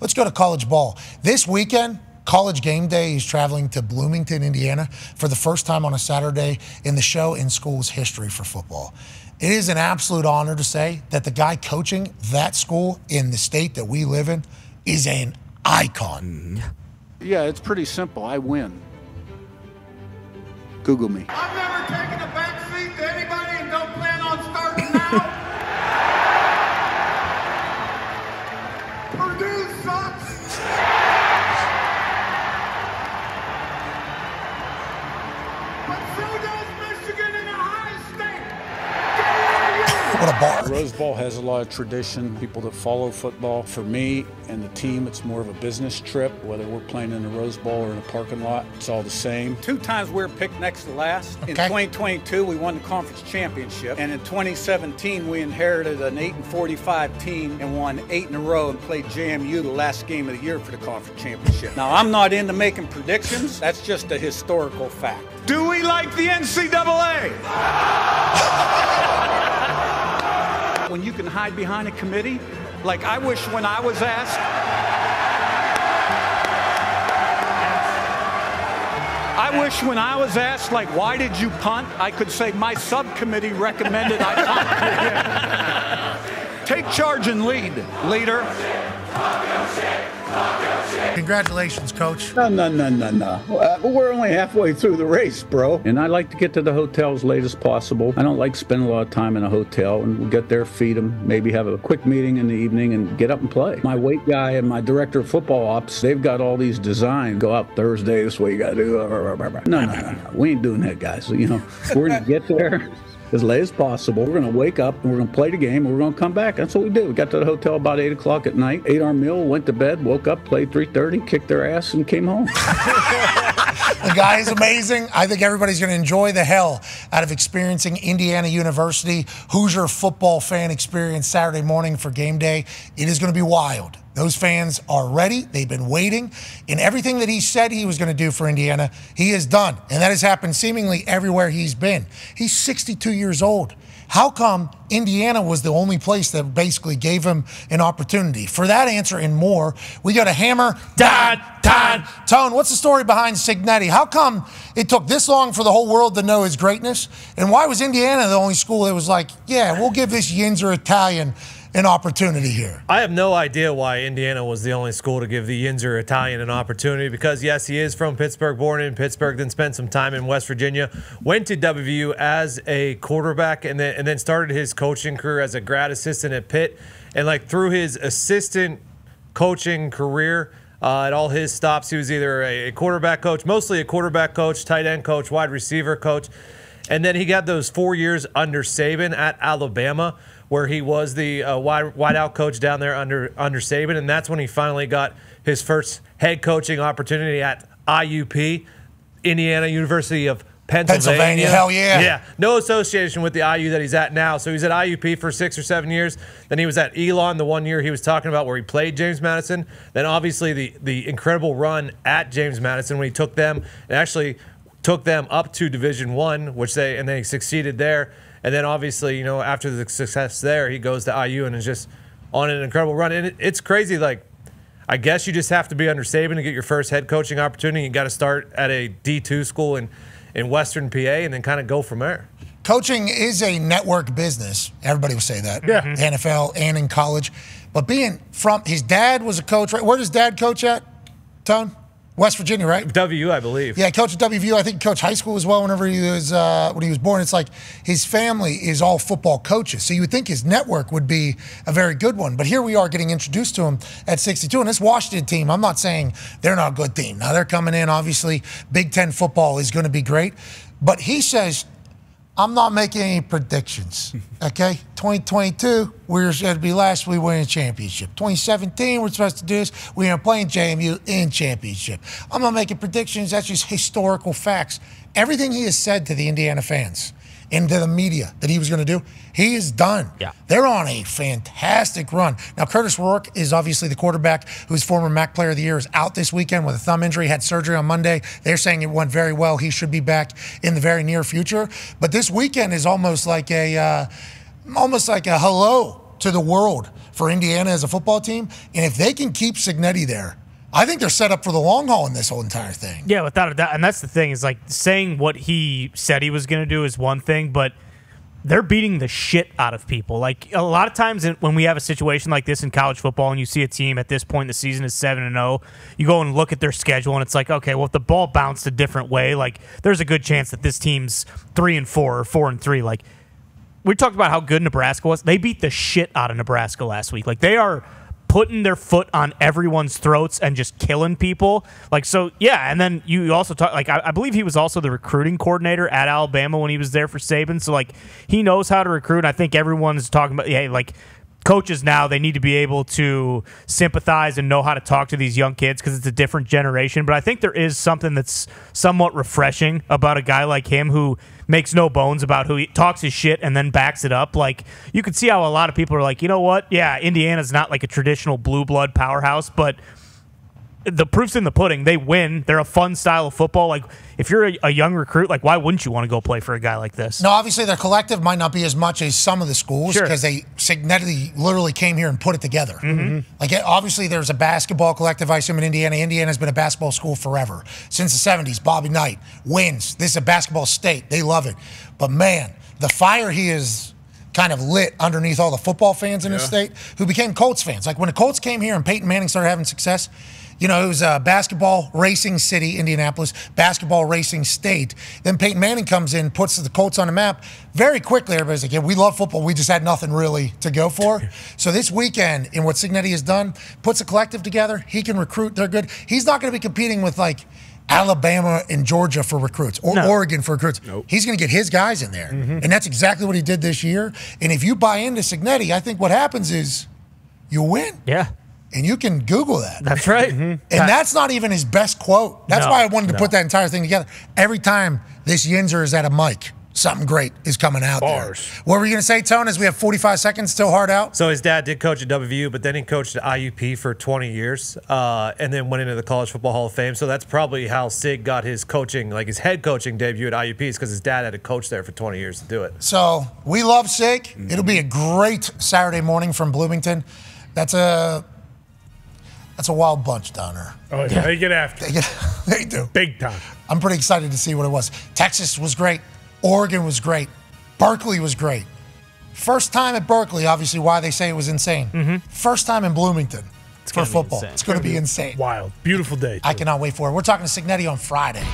Let's go to college ball. This weekend, College Game Day is traveling to Bloomington, Indiana for the first time on a Saturday in the show in school's history for football. It is an absolute honor to say that the guy coaching that school in the state that we live in is an icon. Yeah, it's pretty simple. I win. Google me. I've never taken a back seat to anybody and don't plan on starting now. Purdue sucks. But so does Michigan in Ohio State. What a bar. The Rose Bowl has a lot of tradition, people that follow football. For me and the team, it's more of a business trip, whether we're playing in the Rose Bowl or in a parking lot, it's all the same. 2 times we were picked next to last. In 2022, we won the conference championship. And in 2017, we inherited an 8-45 team and won 8 in a row and played JMU the last game of the year for the conference championship. Now, I'm not into making predictions. That's just a historical fact. Do we like the NCAA? When you can hide behind a committee, like I wish when I was asked, like, why did you punt? I could say my subcommittee recommended I punt. Take charge and lead, leader. Congratulations, Coach. No. We're only halfway through the race, bro. And I like to get to the hotel as late as possible. I don't like spending a lot of time in a hotel, and we'll get there, feed them, maybe have a quick meeting in the evening and get up and play. My weight guy and my director of football ops, they've got all these designs. Go out Thursday, this is what you got to do. No. We ain't doing that, guys. So, we're going to get there as late as possible. We're going to wake up and we're going to play the game and we're going to come back. That's what we did. We got to the hotel about 8 o'clock at night, ate our meal, went to bed, woke up, played 3:30, kicked their ass, and came home. The guy is amazing. I think everybody's going to enjoy the hell out of experiencing Indiana University Hoosier football fan experience Saturday morning for game day. It is going to be wild. Those fans are ready. They've been waiting. And everything that he said he was going to do for Indiana, he has done. And that has happened seemingly everywhere he's been. He's 62 years old. How come Indiana was the only place that basically gave him an opportunity? For that answer and more, we got to hammer Dahn. Tone, what's the story behind Cignetti? How come it took this long for the whole world to know his greatness? And why was Indiana the only school that was like, yeah, we'll give this Yinzer Italian an opportunity here? I have no idea why Indiana was the only school to give the Yinzer Italian an opportunity because, yes, he is from Pittsburgh, born in Pittsburgh, then spent some time in West Virginia, went to WVU as a quarterback, and then started his coaching career as a grad assistant at Pitt. And, like, through his assistant coaching career, at all his stops, he was either a quarterback coach, mostly a quarterback coach, tight end coach, wide receiver coach. And then he got those 4 years under Saban at Alabama, where he was the wideout coach down there under Saban, and that's when he finally got his first head coaching opportunity at IUP, Indiana University of Pennsylvania. Hell yeah. Yeah, no association with the IU that he's at now. So he's at IUP for 6 or 7 years. Then he was at Elon the 1 year he was talking about where he played James Madison. Then obviously the incredible run at James Madison when he took them and actually took them up to Division I, which they succeeded there. And then obviously, after the success there, he goes to IU and is just on an incredible run. And it's crazy. Like, I guess you just have to be under Saban to get your first head coaching opportunity. You got to start at a D2 school in Western PA and then kind of go from there. Coaching is a network business. Everybody will say that. Yeah. The NFL and in college. But being from – his dad was a coach. Right? Where does dad coach at, Tone? West Virginia, right? WU, I believe. Yeah, coached at WVU. I think he coached high school as well whenever he was born. It's like his family is all football coaches. So you would think his network would be a very good one. But here we are getting introduced to him at 62. And this Washington team, I'm not saying they're not a good team. Now they're coming in, obviously. Big Ten football is going to be great. But he says, I'm not making any predictions, okay? 2022, we're supposed to be last, we win a championship. 2017, we're supposed to do this, we're going to play in JMU in championship. I'm not making predictions, that's just historical facts. Everything he has said to the Indiana fans and to the media that he was going to do, he is done. Yeah. They're on a fantastic run. Now, Curtis Rourke is obviously the quarterback who's former MAC Player of the Year, is out this weekend with a thumb injury, had surgery on Monday. They're saying it went very well. He should be back in the very near future. But this weekend is almost like a hello to the world for Indiana as a football team. And if they can keep Cignetti there, I think they're set up for the long haul in this whole entire thing. Yeah, without a doubt. And that's the thing, is like saying what he said he was going to do is one thing, but they're beating the shit out of people. Like, a lot of times when we have a situation like this in college football and you see a team at this point in the season is 7-0, you go and look at their schedule and it's like, okay, well, if the ball bounced a different way, like, there's a good chance that this team's 3-4 or 4-3. Like, we talked about how good Nebraska was. They beat the shit out of Nebraska last week. Like, they are putting their foot on everyone's throats and just killing people. Like, so, yeah, and then you also talk, like, I believe he was also the recruiting coordinator at Alabama when he was there for Saban, so, like, he knows how to recruit, and I think everyone's talking about, yeah, like, coaches now, they need to be able to sympathize and know how to talk to these young kids because it's a different generation, but I think there is something that's somewhat refreshing about a guy like him who makes no bones about who he talks his shit and then backs it up. Like, you could see how a lot of people are like, you know what? Yeah, Indiana's not like a traditional blue blood powerhouse, but the proof's in the pudding. They win. They're a fun style of football. Like, if you're a young recruit, like, why wouldn't you want to go play for a guy like this? No, obviously their collective might not be as much as some of the schools because Cignetti literally came here and put it together. Like, obviously there's a basketball collective, I assume, in Indiana. Indiana's been a basketball school forever. Since the 70s, Bobby Knight wins. This is a basketball state. They love it. But, man, the fire he is kind of lit underneath all the football fans in the state who became Colts fans. Like, when the Colts came here and Peyton Manning started having success, you know, it was a basketball racing city, Indianapolis, basketball racing state. Then Peyton Manning comes in, puts the Colts on the map. Very quickly, everybody's like, yeah, we love football. We just had nothing really to go for. So this weekend, in what Cignetti has done, puts a collective together. He can recruit. They're good. He's not going to be competing with, like, Alabama and Georgia for recruits or Oregon for recruits. He's going to get his guys in there. And that's exactly what he did this year. And if you buy into Cignetti, I think what happens is you win. Yeah. And you can Google that. That's right. And that's not even his best quote. That's why I wanted to put that entire thing together. Every time this Yinzer is at a mic, something great is coming out there. What were you going to say, Tone, as we have 45 seconds still hard out? So his dad did coach at WVU, but then he coached at IUP for 20 years and then went into the College Football Hall of Fame. So that's probably how Sig got his coaching, like his head coaching debut at IUP, is because his dad had to coach there for 20 years to do it. So we love Sig. It'll be a great Saturday morning from Bloomington. That's a wild bunch down there. Oh, yeah. They get after it. They do. Big time. I'm pretty excited to see what it was. Texas was great. Oregon was great. Berkeley was great. First time at Berkeley, obviously, why they say it was insane. First time in Bloomington for football. It's going to be insane. Wild. Beautiful day, too. I cannot wait for it. We're talking to Cignetti on Friday.